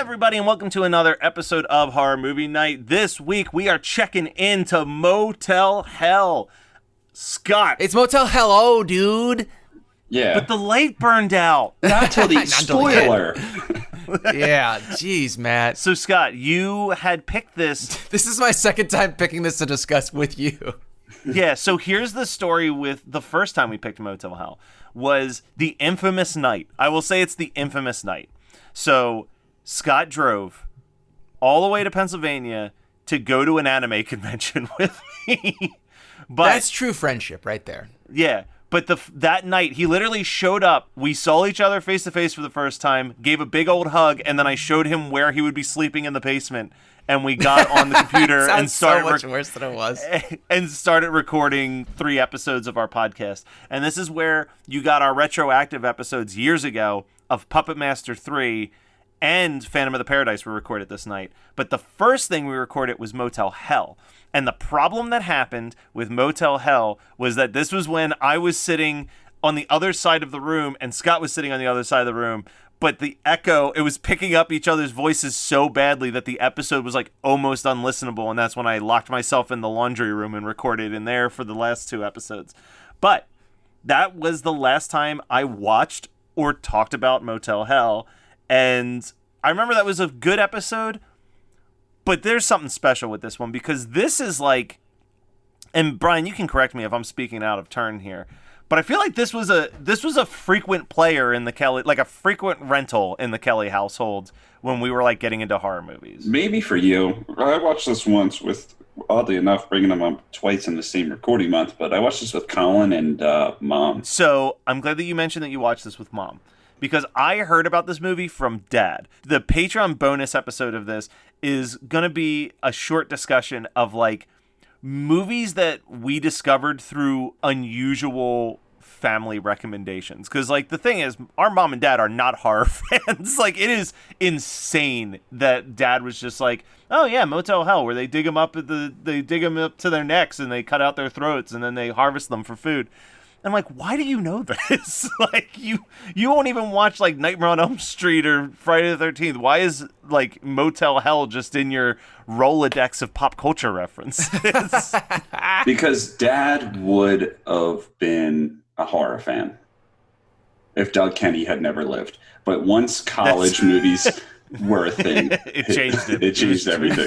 everybody, and welcome to another episode of Horror Movie Night. This week, we are checking into Motel Hell. Scott. It's Motel Hell, oh, dude. Yeah. But the light burned out. Not till the spoiler. Yeah, jeez, Matt. So, Scott, you had picked this. This is my second time picking this to discuss with you. Yeah, so here's the story with the first time we picked Motel Hell was the infamous night. I will say it's the infamous night. So, Scott drove all the way to Pennsylvania to go to an anime convention with me. But that's true friendship right there. Yeah, but that night, he literally showed up. We saw each other face to face for the first time, gave a big old hug, and then I showed him where he would be sleeping in the basement. And we got on the computer and started so much worse than it was. And started recording 3 episodes of our podcast. And this is where you got our retroactive episodes years ago of Puppet Master 3 and Phantom of the Paradise were recorded this night. But the first thing we recorded was Motel Hell. And the problem that happened with Motel Hell was that this was when I was sitting on the other side of the room and Scott was sitting on the other side of the room. But the echo, it was picking up each other's voices so badly that the episode was like almost unlistenable. And that's when I locked myself in the laundry room and recorded in there for the last 2 episodes. But that was the last time I watched or talked about Motel Hell. And I remember that was a good episode. But there's something special with this one because this is like, and Brian, you can correct me if I'm speaking out of turn here, but I feel like this was a frequent player in the Kelly, like a frequent rental in the Kelly household when we were like getting into horror movies. Maybe for you. I watched this once with, oddly enough, bringing them up twice in the same recording month, but I watched this with Colin and Mom. So I'm glad that you mentioned that you watched this with Mom because I heard about this movie from Dad. The Patreon bonus episode of this is going to be a short discussion of like movies that we discovered through unusual family recommendations. Because like the thing is, our mom and dad are not horror fans. Like it is insane that Dad was just like, oh yeah, Motel Hell, where they dig them up to their necks and they cut out their throats and then they harvest them for food. I'm like, why do you know this? Like, you won't even watch, like, Nightmare on Elm Street or Friday the 13th. Why is, like, Motel Hell just in your Rolodex of pop culture references? Because Dad would have been a horror fan if Doug Kenny had never lived. But once college movies were a thing, it changed it. It changed everything.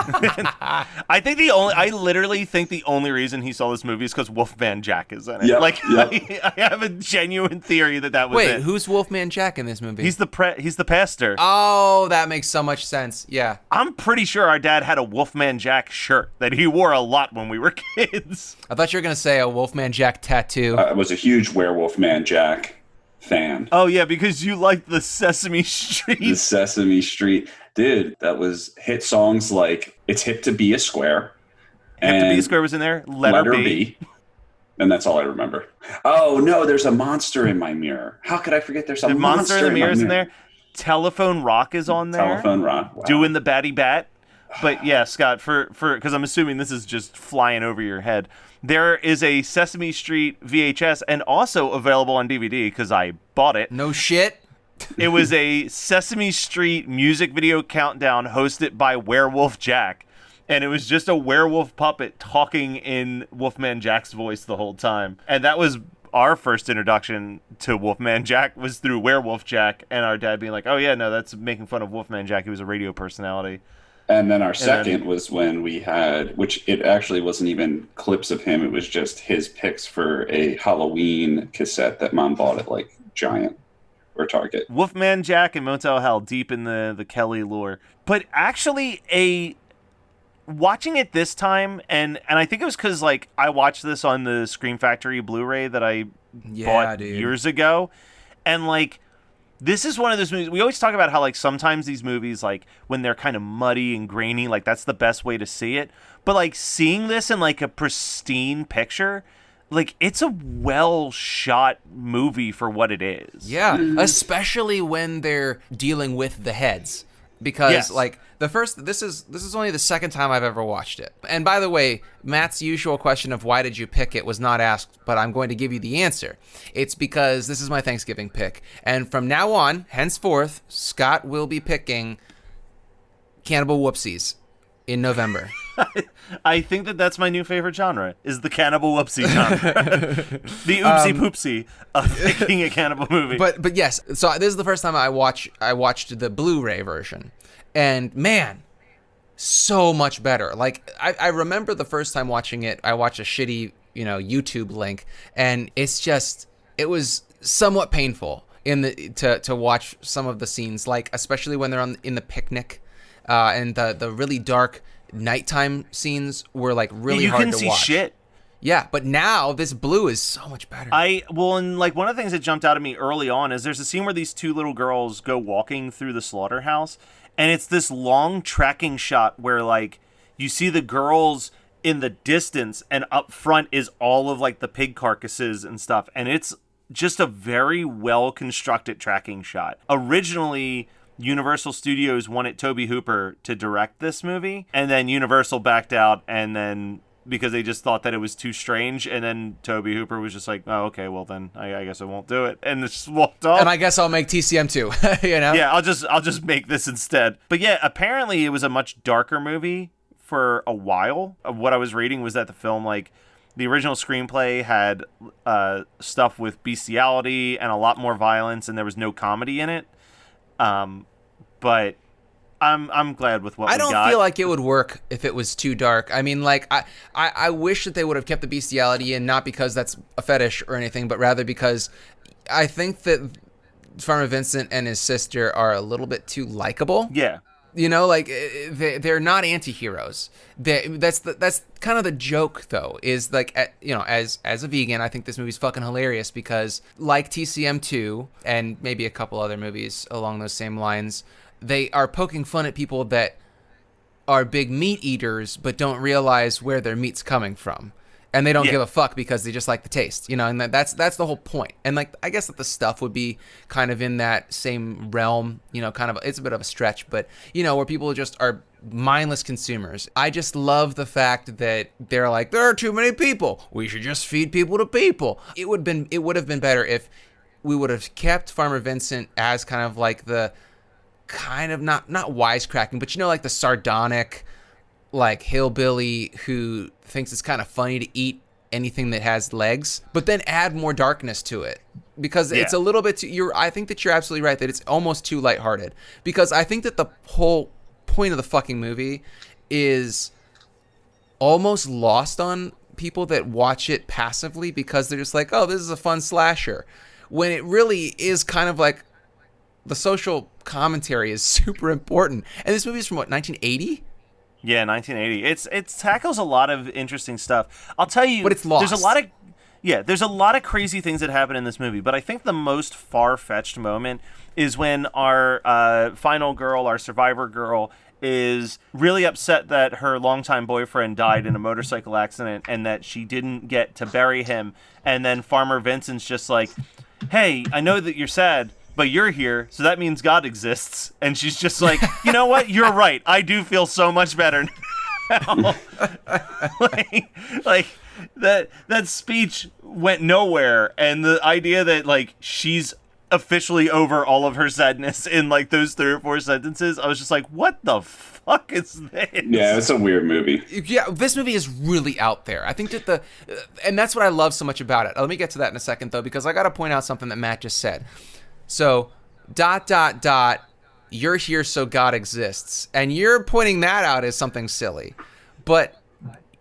I literally think the only reason he saw this movie is because Wolfman Jack is in it. Yep, like, yep. I have a genuine theory that was it. Wait, who's Wolfman Jack in this movie? He's the pastor. Oh, that makes so much sense. Yeah. I'm pretty sure our dad had a Wolfman Jack shirt that he wore a lot when we were kids. I thought you were going to say a Wolfman Jack tattoo. I was a huge Werewolf Man Jack fan. Oh, yeah, because you liked the Sesame Street. The Sesame Street. Dude, that was hit songs like It's Hip to Be a Square. Hip to Be a Square was in there. Letter B. And that's all I remember. Oh, no, there's a monster in my mirror. How could I forget there's a monster in the mirror is in there? Telephone Rock is on there. Telephone Rock. Wow. Doing the Batty Bat. But yeah, Scott, for because I'm assuming this is just flying over your head. There is a Sesame Street VHS and also available on DVD because I bought it. No shit. It was a Sesame Street music video countdown hosted by Werewolf Jack. And it was just a werewolf puppet talking in Wolfman Jack's voice the whole time. And that was our first introduction to Wolfman Jack was through Werewolf Jack and our dad being like, oh yeah, no, that's making fun of Wolfman Jack. He was a radio personality. And then our second was when we had, which it actually wasn't even clips of him. It was just his picks for a Halloween cassette that Mom bought at like Giant or Target. Wolfman Jack and Motel Hell, deep in the Kelly lore. But actually, watching it this time, and I think it was because like I watched this on the Scream Factory Blu-ray that I bought years ago, and like this is one of those movies. We always talk about how like sometimes these movies, like when they're kind of muddy and grainy, like that's the best way to see it. But like seeing this in like a pristine picture, like it's a well shot movie for what it is. Yeah, especially when they're dealing with the heads. because Yes. like this is only the second time I've ever watched it. And by the way, Matt's usual question of why did you pick it was not asked, but I'm going to give you the answer. It's because this is my Thanksgiving pick, and from now on, henceforth, Scott will be picking Cannibal Whoopsies in November. I think that's my new favorite genre, is the cannibal whoopsie genre. The oopsie poopsie of picking a cannibal movie. But yes, so this is the first time I watched the Blu-ray version, and man, so much better. Like I remember the first time watching it, I watched a shitty YouTube link, and it was somewhat painful to watch some of the scenes, like especially when they're in the picnic, and the really dark nighttime scenes were like really hard to watch. You can see shit. Yeah, but now this blue is so much better. And like one of the things that jumped out at me early on is there's a scene where these two little girls go walking through the slaughterhouse, and it's this long tracking shot where like you see the girls in the distance, and up front is all of like the pig carcasses and stuff, and it's just a very well constructed tracking shot. Originally, Universal Studios wanted Tobe Hooper to direct this movie, and then Universal backed out, and then because they just thought that it was too strange, and then Tobe Hooper was just like, oh, okay, well then I guess I won't do it, and just walked off. And I guess I'll make TCM too. Yeah, I'll just make this instead. But yeah, apparently it was a much darker movie for a while. What I was reading was that the film, like, the original screenplay had stuff with bestiality and a lot more violence, and there was no comedy in it. But I'm glad with what we got. I don't feel like it would work if it was too dark. I mean, like, I wish that they would have kept the bestiality in, not because that's a fetish or anything, but rather because I think that Farmer Vincent and his sister are a little bit too likable. Yeah. Like they're not anti-heroes. That's kind of the joke, though, is like, as a vegan, I think this movie's fucking hilarious because, like TCM2 and maybe a couple other movies along those same lines, they are poking fun at people that are big meat eaters but don't realize where their meat's coming from. And they don't give a fuck because they just like the taste, and that's the whole point. And like, I guess that the stuff would be kind of in that same realm, kind of, it's a bit of a stretch, but where people just are mindless consumers. I just love the fact that they're like, there are too many people, we should just feed people to people. It would have been better if we would have kept Farmer Vincent as kind of like the kind of not wisecracking, but like the sardonic, like, hillbilly who thinks it's kind of funny to eat anything that has legs, but then add more darkness to it, because it's a little bit too, I think that you're absolutely right that it's almost too lighthearted, because I think that the whole point of the fucking movie is almost lost on people that watch it passively, because they're just like, oh, this is a fun slasher, when it really is kind of like the social commentary is super important. And this movie is from what, 1980? Yeah, 1980. It tackles a lot of interesting stuff. I'll tell you, but it's lost. There's a lot of crazy things that happen in this movie, but I think the most far-fetched moment is when our final girl, our survivor girl, is really upset that her longtime boyfriend died in a motorcycle accident and that she didn't get to bury him. And then Farmer Vincent's just like, hey, I know that you're sad, but you're here, so that means God exists. And she's just like, you know what? You're right. I do feel so much better now. like that speech went nowhere. And the idea that, like, she's officially over all of her sadness in, like, those 3 or 4 sentences, I was just like, what the fuck is this? Yeah, it's a weird movie. Yeah, this movie is really out there. I think that and that's what I love so much about it. Let me get to that in a second, though, because I got to point out something that Matt just said. So, ... you're here so God exists. And you're pointing that out as something silly. But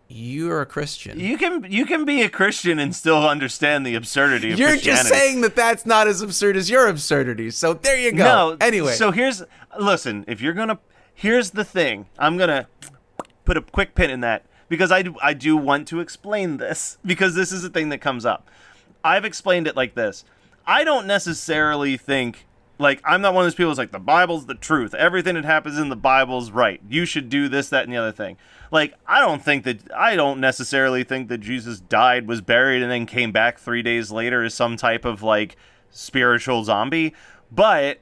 you're a Christian. You can be a Christian and still understand the absurdity of Christianity. You're just saying that that's not as absurd as your absurdities. So there you go. No, anyway. So here's the thing. I'm going to put a quick pin in that, because I do want to explain this, because this is a thing that comes up. I've explained it like this. I don't necessarily think, like, I'm not one of those people who's like, the Bible's the truth. Everything that happens in the Bible's right. You should do this, that, and the other thing. Like, I don't necessarily think that Jesus died, was buried, and then came back 3 days later as some type of, like, spiritual zombie. But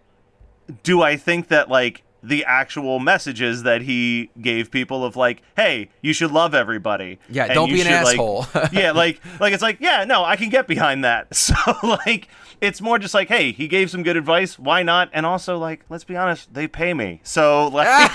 do I think that, like, the actual messages that he gave people of like, hey, you should love everybody. Yeah, and don't be an like, asshole. yeah, like it's like, yeah, no, I can get behind that. So like, it's more just like, hey, he gave some good advice. Why not? And also, like, let's be honest, they pay me. So like,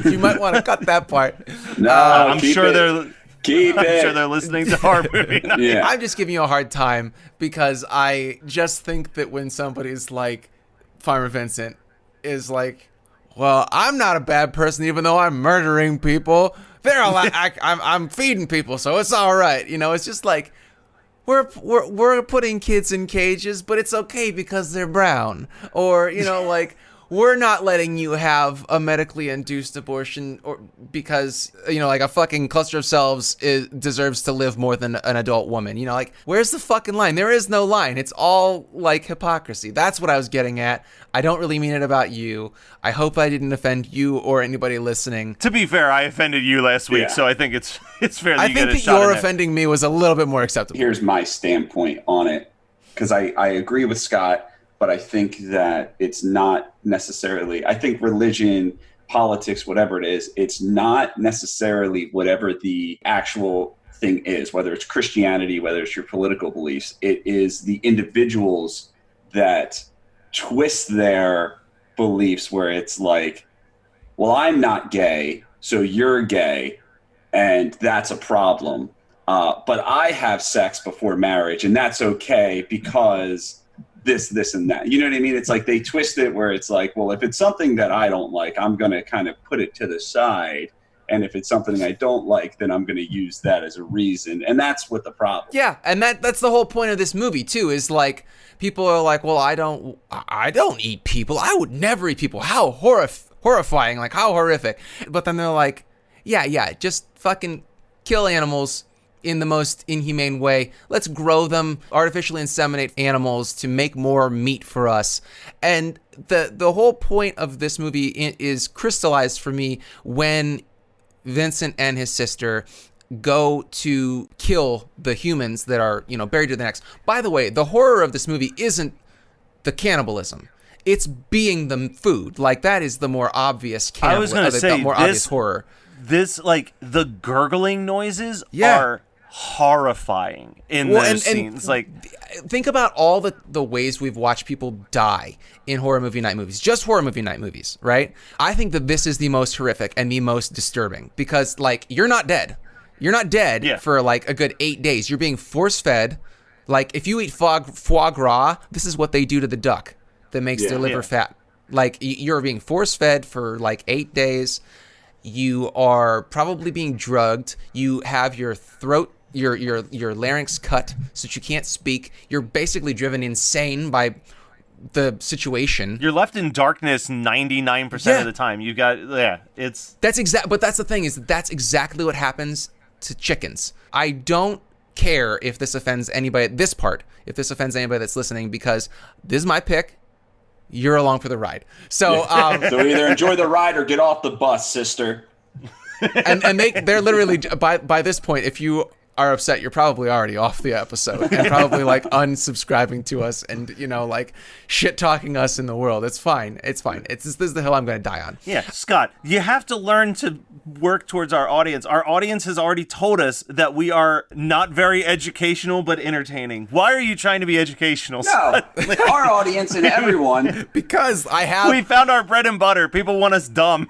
you might want to cut that part. No, I'm sure I'm sure they're listening to our movie night. Yeah. I'm just giving you a hard time because I just think that when somebody's like, Farmer Vincent is like, well, I'm not a bad person even though I'm murdering people. They're a lot. I'm feeding people, so it's all right. You know, it's just like we're putting kids in cages, but it's okay because they're brown, or you know, like. We're not letting you have a medically induced abortion or because, you know, like a fucking cluster of cells deserves to live more than an adult woman. You know, like, where's the fucking line? There is no line. It's all, like, hypocrisy. That's what I was getting at. I don't really mean it about you. I hope I didn't offend you or anybody listening. To be fair, I offended you last week, so I think it's fair that you get a shot. I think that your offending me was a little bit more acceptable. Here's my standpoint on it, because I agree with Scott. But I think that it's not necessarily, I think religion, politics, whatever it is, it's not necessarily whatever the actual thing is, whether it's Christianity, whether it's your political beliefs. It is the individuals that twist their beliefs where it's like, well, I'm not gay, so you're gay, and that's a problem. But I have sex before marriage, and that's okay because... this and that. You know what I mean? It's like they twist it where it's like, well, if it's something that I don't like, I'm going to kind of put it to the side. And if it's something I don't like, then I'm going to use that as a reason. And that's what the problem. Yeah, and that's the whole point of this movie too, is like people are like, well, I don't eat people. I would never eat people. How horrifying, like how horrific. But then they're like, yeah, just fucking kill animals in the most inhumane way. Let's grow them, artificially inseminate animals to make more meat for us. And the whole point of this movie is crystallized for me when Vincent and his sister go to kill the humans that are, you know, buried to the necks. By the way, the horror of this movie isn't the cannibalism. It's being the food. Like, that is the more obvious I was going to say, obvious horror. This, like, the gurgling noises are horrifying in those scenes. Like, think about all the ways we've watched people die in horror movie night movies, just horror movie night movies, right? I think that this is the most horrific and the most disturbing because, like, you're not dead. You're not dead for like a good 8 days. You're being force fed. Like, if you eat foie gras, this is what they do to the duck that makes their liver fat. Like, you're being force fed for like 8 days. You are probably being drugged. You have your throat, your larynx cut so that you can't speak. You're basically driven insane by the situation. You're left in darkness 99% of the time. You got it's but that's the thing, is that's exactly what happens to chickens. I don't care if this offends anybody at this part, if this offends anybody that's listening, because this is my pick. You're along for the ride. So so either enjoy the ride or get off the bus, sister. and they're literally, by this point, if you are upset, you're probably already off the episode and probably like unsubscribing to us and, you know, like shit talking us in the world. It's fine. This is the hill I'm going to die on. Yeah, Scott, you have to learn to work towards our audience. Our audience has already told us that we are not very educational but entertaining. Why are you trying to be educational, Scott? No, our audience and everyone. Because we found our bread and butter. People want us dumb.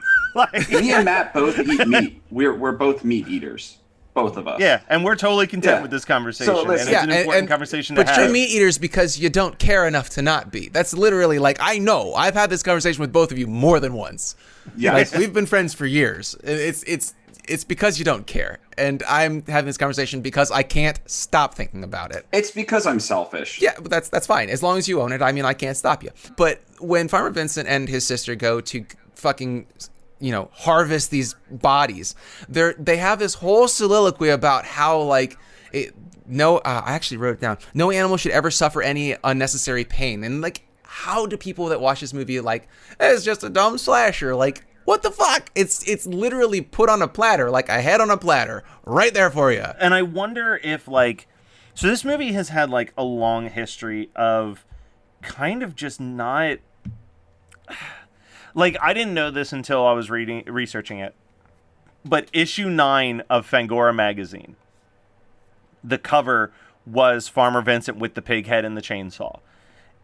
Me and Matt both eat meat. We're both meat eaters. Both of us. Yeah, and we're totally content with this conversation. So, and it's an important conversation to have. But you're meat eaters because you don't care enough to not be. That's literally, like, I know. I've had this conversation with both of you more than once. Yes. Like, we've been friends for years. It's because you don't care. And I'm having this conversation because I can't stop thinking about it. It's because I'm selfish. Yeah, but that's fine. As long as you own it, I mean, I can't stop you. But when Farmer Vincent and his sister go to fucking, you know, harvest these bodies, they have this whole soliloquy about how, like, I actually wrote it down. No animal should ever suffer any unnecessary pain. And, like, how do people that watch this movie, like, it's just a dumb slasher? Like, what the fuck? It's literally put on a platter, like a head on a platter, right there for you. And I wonder if, like, so this movie has had, like, a long history of kind of just not... Like, I didn't know this until I was researching it, but issue 9 of Fangoria magazine, the cover was Farmer Vincent with the pig head and the chainsaw.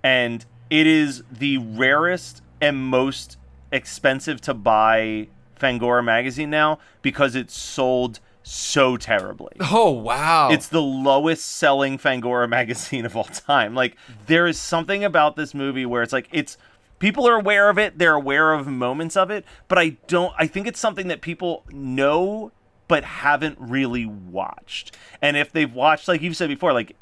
And it is the rarest and most expensive to buy Fangoria magazine now because it's sold so terribly. Oh, wow. It's the lowest selling Fangoria magazine of all time. Like, there is something about this movie where it's like, people are aware of it, they're aware of moments of it, but I think it's something that people know but haven't really watched. And if they've watched, like you've said before, like,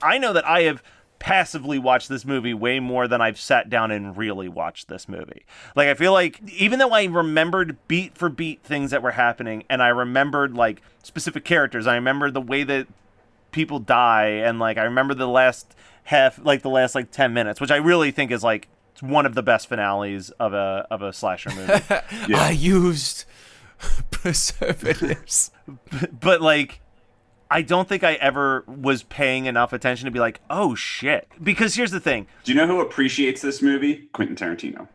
I know that I have passively watched this movie way more than I've sat down and really watched this movie. Like, I feel like even though I remembered beat for beat things that were happening, and I remembered like specific characters, I remember the way that people die, and like I remember the last 10 minutes, which I really think is like one of the best finales of a slasher movie. Yeah. I used preservatives. But like, I don't think I ever was paying enough attention to be like, oh shit. Because here's the thing. Do you know who appreciates this movie? Quentin Tarantino.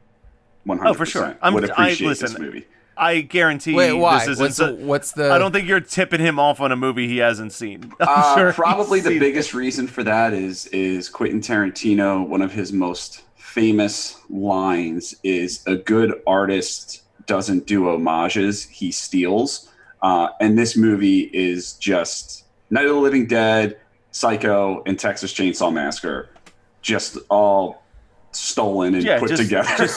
100%. Oh, for sure. Would appreciate this movie. I guarantee. Wait, why? This isn't what's the? I don't think you're tipping him off on a movie he hasn't seen. I'm sure probably the biggest reason for that is Quentin Tarantino. One of his most famous lines is, "A good artist doesn't do homages, he steals." And this movie is just Night of the Living Dead, Psycho, and Texas Chainsaw Massacre, just all stolen and put together.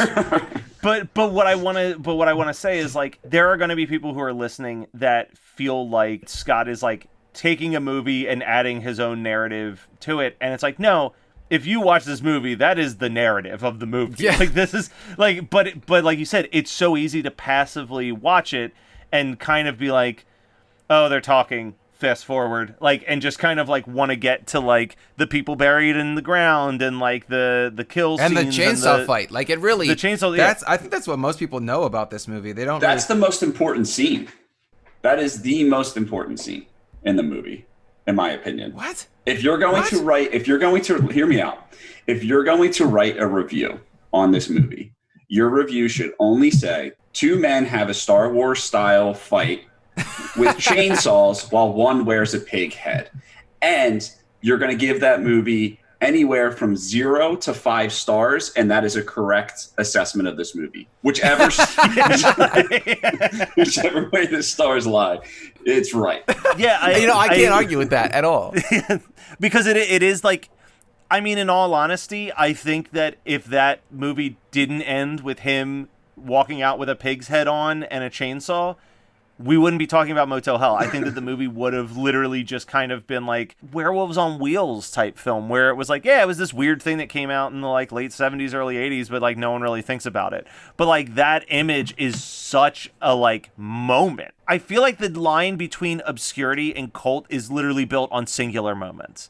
But what I want to say is, like, there are going to be people who are listening that feel like Scott is like taking a movie and adding his own narrative to it, and it's like, no. If you watch this movie, that is the narrative of the movie. Yeah. Like, this is like, but like you said, it's so easy to passively watch it and kind of be like, oh, they're talking, fast forward, like, and just kind of like want to get to like the people buried in the ground and like the kill and scenes the chainsaw fight. Like, it really, the chainsaw. I think that's what most people know about this movie. They don't. That's the most important scene. That is the most important scene in the movie, in my opinion. What? If you're going to hear me out, if you're going to write a review on this movie, your review should only say 2 men have a Star Wars style fight with chainsaws while one wears a pig head. And you're going to give that movie anywhere from 0 to 5 stars, and that is a correct assessment of this movie. Whichever way the stars lie, it's right. Yeah, I can't argue with that at all. Because it is like, I mean, in all honesty, I think that if that movie didn't end with him walking out with a pig's head on and a chainsaw, we wouldn't be talking about Motel Hell. I think that the movie would have literally just kind of been like Werewolves on Wheels type film, where it was like, yeah, it was this weird thing that came out in the like late 70s, early 80s, but like no one really thinks about it. But like that image is such a like moment. I feel like the line between obscurity and cult is literally built on singular moments.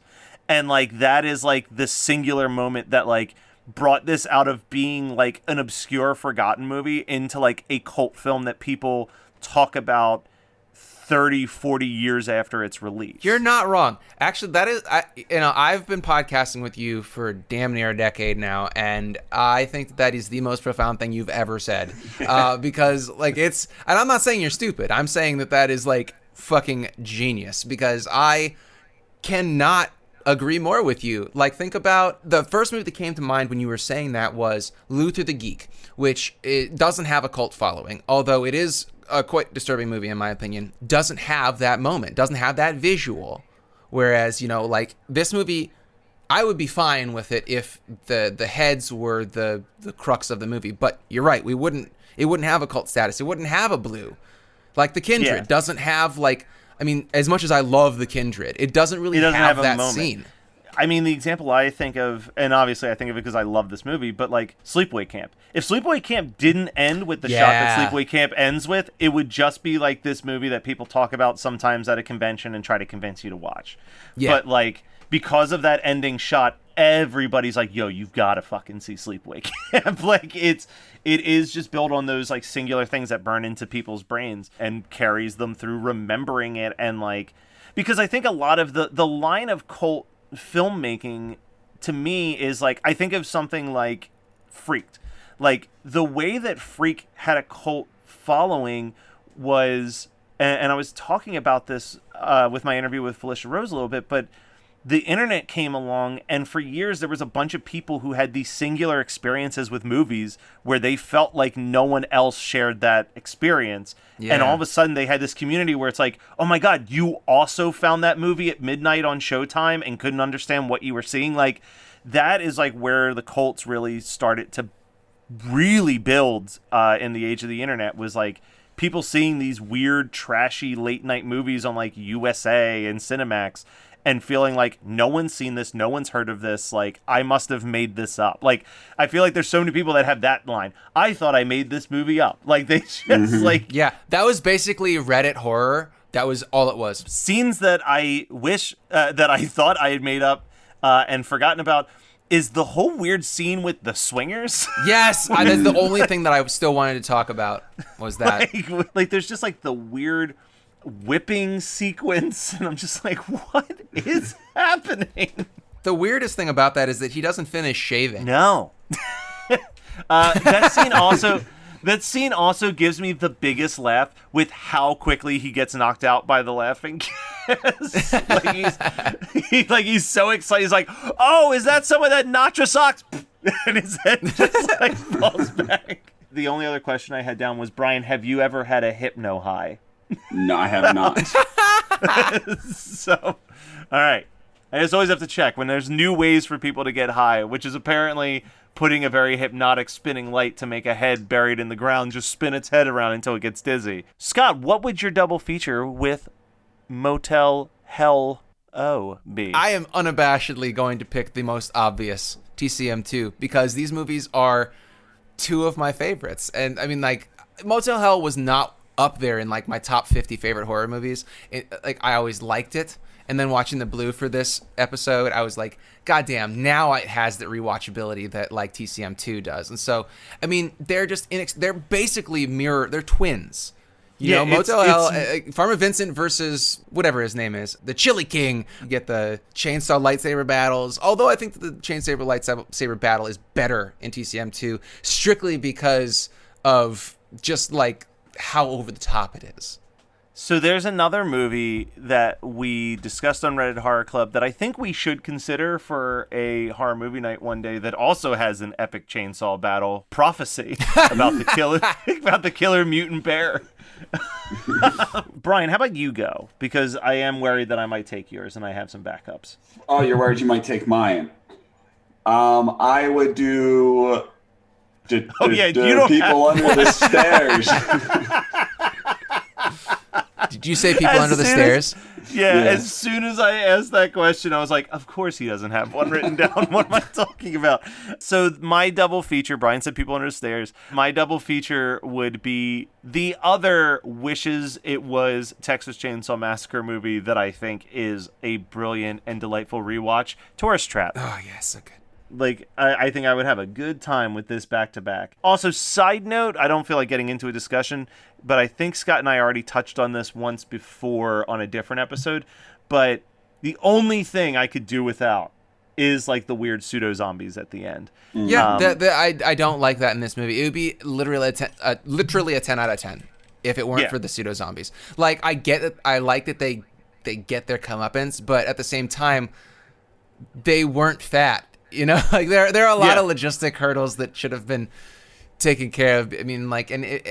And like that is like the singular moment that like brought this out of being like an obscure, forgotten movie into like a cult film that people talk about 30, 40 years after its release. You're not wrong. Actually, that is, I've been podcasting with you for damn near a decade now, and I think that is the most profound thing you've ever said. Because like and I'm not saying you're stupid. I'm saying that is like fucking genius, because I cannot agree more with you. Like, think about the first movie that came to mind when you were saying that was Luther the Geek, which it doesn't have a cult following, although it is a quite disturbing movie in my opinion. Doesn't have that moment, doesn't have that visual. Whereas, like this movie, I would be fine with it if the heads were the crux of the movie. But you're right, it wouldn't have a cult status. It wouldn't have a blue. Like the Kindred doesn't have like, I mean, as much as I love the Kindred, it doesn't really have that scene. I mean, the example I think of, and obviously I think of it because I love this movie, but like Sleepaway Camp. If Sleepaway Camp didn't end with the shot that Sleepaway Camp ends with, it would just be like this movie that people talk about sometimes at a convention and try to convince you to watch. Yeah. But like, because of that ending shot, everybody's like, yo, you've got to fucking see Sleepaway Camp. Like, it is just built on those like singular things that burn into people's brains and carries them through remembering it. And like, because I think a lot of the line of cult filmmaking to me is like, I think of something like Freaked. Like, the way that Freak had a cult following was, and I was talking about this with my interview with Felicia Rose a little bit, but the internet came along, and for years there was a bunch of people who had these singular experiences with movies where they felt like no one else shared that experience. Yeah. And all of a sudden they had this community where it's like, oh my God, you also found that movie at midnight on Showtime and couldn't understand what you were seeing. Like, that is like where the cults really started to really build in the age of the internet, was like people seeing these weird, trashy late night movies on like USA and Cinemax and feeling like no one's seen this, no one's heard of this, like I must have made this up. Like, I feel like there's so many people that have that line. I thought I made this movie up. Like, they just like... Yeah, that was basically Reddit horror. That was all it was. Scenes that I wish that I thought I had made up and forgotten about is the whole weird scene with the swingers. Yes, that's the only thing that I still wanted to talk about was that. Like there's just like the weird whipping sequence, and I'm just like, what is happening? The weirdest thing about that is that he doesn't finish shaving. No. That scene also gives me the biggest laugh with how quickly he gets knocked out by the laughing gas. He's so excited. He's like, oh, is that some of that Natra socks? And his head just like falls back. The only other question I had down was, Brian, have you ever had a hypno high? No, I have not. So, all right. I just always have to check when there's new ways for people to get high, which is apparently putting a very hypnotic spinning light to make a head buried in the ground just spin its head around until it gets dizzy. Scott, what would your double feature with Motel Hell be? I am unabashedly going to pick the most obvious, TCM2, because these movies are two of my favorites. And I mean, like, Motel Hell was not up there in like my top 50 favorite horror movies. I always liked it, and then watching the Blue for this episode, I was like, goddamn, now it has the rewatchability that like TCM2 does. And so, I mean, they're just they're basically they're twins. You know, Motel Hell, Farmer Vincent versus whatever his name is, the Chili King. You get the chainsaw lightsaber battles. Although I think that the chainsaw lightsaber battle is better in TCM2, strictly because of just like how over the top it is. So there's another movie that we discussed on Reddit Horror Club that I think we should consider for a horror movie night one day that also has an epic chainsaw battle. Prophecy about the killer mutant bear. Brian, how about you go? Because I am worried that I might take yours and I have some backups. Oh, you're worried you might take mine. I would do people under the stairs. Did you say people under the stairs? As soon as I asked that question, I was like, of course he doesn't have one written down. What am I talking about? So my double feature, Brian said people under the stairs. My double feature would be the other wishes it was Texas Chainsaw Massacre movie that I think is a brilliant and delightful rewatch, Tourist Trap. Oh, yeah, so good. Like, I think I would have a good time with this back-to-back. Also, side note, I don't feel like getting into a discussion, but I think Scott and I already touched on this once before on a different episode, but the only thing I could do without is, like, the weird pseudo-zombies at the end. Yeah, I don't like that in this movie. It would be literally a 10 out of 10 if it weren't for the pseudo-zombies. Like, I get it. I like that they get their comeuppance, but at the same time, they weren't fat. You know, like there are a lot of logistic hurdles that should have been taken care of. I mean, like, and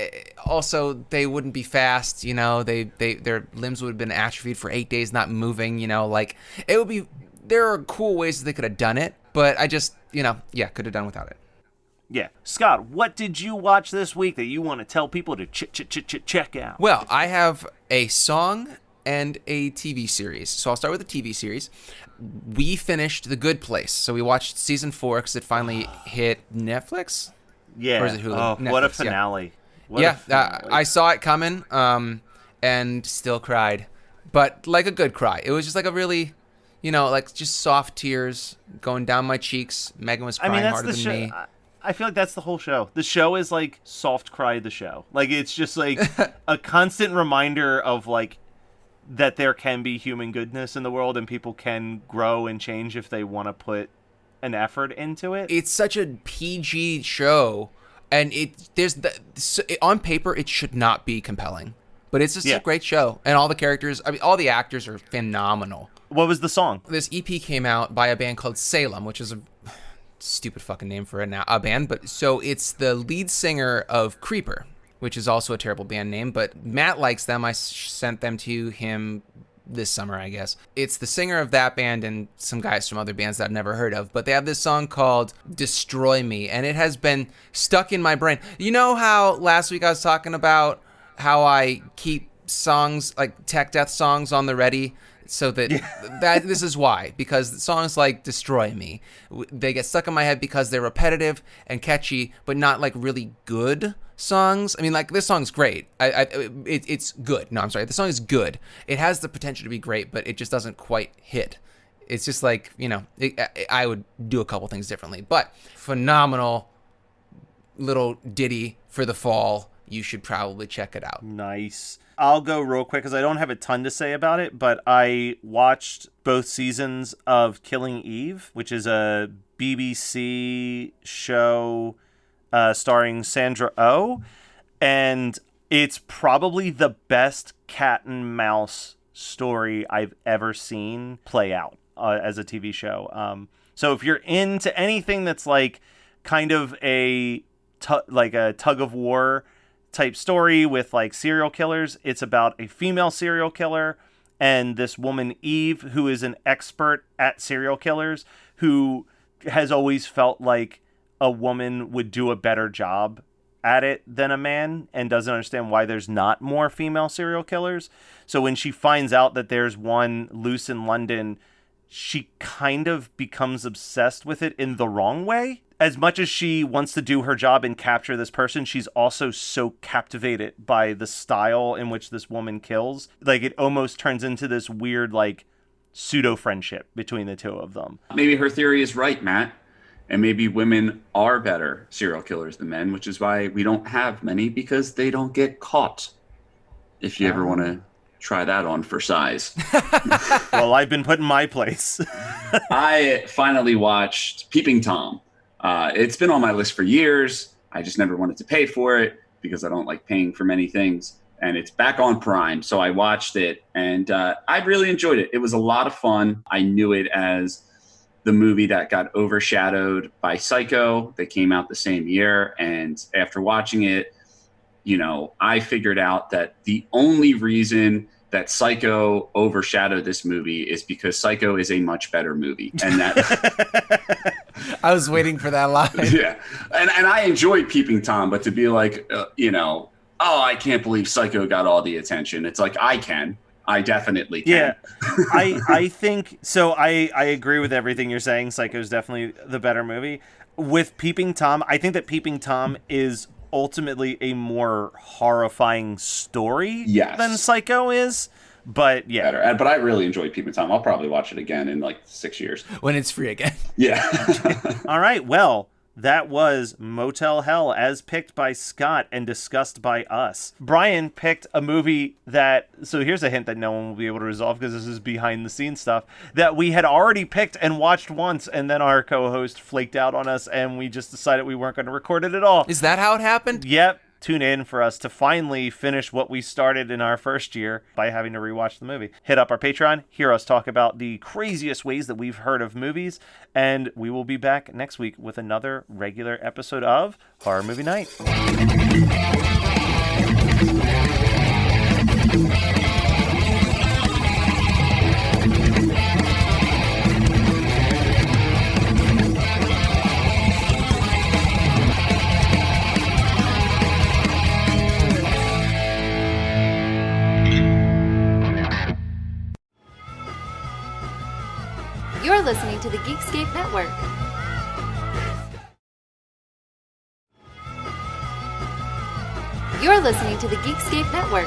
also they wouldn't be fast. You know, their limbs would have been atrophied for 8 days, not moving. You know, like it would be. There are cool ways that they could have done it, but I just, could have done without it. Yeah, Scott, what did you watch this week that you want to tell people to check out? Well, I have a song and a TV series. So I'll start with the TV series. We finished The Good Place. So we watched season 4 because it finally hit Netflix. Yeah. Or is it Hulu? Oh, Netflix, what a finale. I saw it coming and still cried. But like a good cry. It was just like a really, like just soft tears going down my cheeks. Megan was crying harder than me. I feel like that's the whole show. The show is like soft cry the show. Like it's just like a constant reminder of like that there can be human goodness in the world and people can grow and change if they want to put an effort into it. It's such a PG show, And on paper, it should not be compelling. But it's just a great show. And all the characters, all the actors are phenomenal. What was the song? This EP came out by a band called Salem, which is a stupid fucking name for a band. But so it's the lead singer of Creeper, which is also a terrible band name. But Matt likes them. I sent them to him this summer, I guess. It's the singer of that band and some guys from other bands that I've never heard of. But they have this song called Destroy Me. And it has been stuck in my brain. You know how last week I was talking about how I keep songs, like tech death songs, on the ready, so that this is why. Because songs like Destroy Me, they get stuck in my head because they're repetitive and catchy, but not like really good songs. I mean, like, this song's great. It's good. No, I'm sorry. The song is good. It has the potential to be great, but it just doesn't quite hit. It's just like, I would do a couple things differently. But phenomenal little ditty for the fall. You should probably check it out. Nice. I'll go real quick because I don't have a ton to say about it, but I watched both seasons of Killing Eve, which is a BBC show starring Sandra Oh, and it's probably the best cat and mouse story I've ever seen play out as a TV show. So if you're into anything that's like kind of a tug of war type story with like serial killers, it's about a female serial killer and this woman Eve, who is an expert at serial killers, who has always felt like a woman would do a better job at it than a man, and doesn't understand why there's not more female serial killers. So when she finds out that there's one loose in London, she kind of becomes obsessed with it in the wrong way. As much as she wants to do her job and capture this person, she's also so captivated by the style in which this woman kills. Like, it almost turns into this weird, like, pseudo-friendship between the two of them. Maybe her theory is right, Matt. And maybe women are better serial killers than men, which is why we don't have many, because they don't get caught. If you ever want to try that on for size. Well, I've been put in my place. I finally watched Peeping Tom. It's been on my list for years. I just never wanted to pay for it because I don't like paying for many things. And it's back on Prime, so I watched it, and I really enjoyed it. It was a lot of fun. I knew it as the movie that got overshadowed by Psycho that came out the same year. And after watching it, I figured out that the only reason that Psycho overshadowed this movie is because Psycho is a much better movie. And that I was waiting for that line. Yeah. And I enjoyed Peeping Tom, but to be like, oh, I can't believe Psycho got all the attention. It's like, I definitely can. Yeah, I think so. I agree with everything you're saying. Psycho is definitely the better movie. With Peeping Tom, I think that Peeping Tom is ultimately a more horrifying story than Psycho is. But yeah, better. But I really enjoyed Peeping Tom. I'll probably watch it again in like 6 years when it's free again. Yeah. All right. Well, that was Motel Hell, as picked by Scott and discussed by us. Brian picked a movie that, so here's a hint that no one will be able to resolve because this is behind the scenes stuff, that we had already picked and watched once, and then our co-host flaked out on us and we just decided we weren't going to record it at all. Is that how it happened? Yep. Tune in for us to finally finish what we started in our first year by having to rewatch the movie. Hit up our Patreon, hear us talk about the craziest ways that we've heard of movies, and we will be back next week with another regular episode of Horror Movie Night. You're listening to the Geekscape Network. You're listening to the Geekscape Network.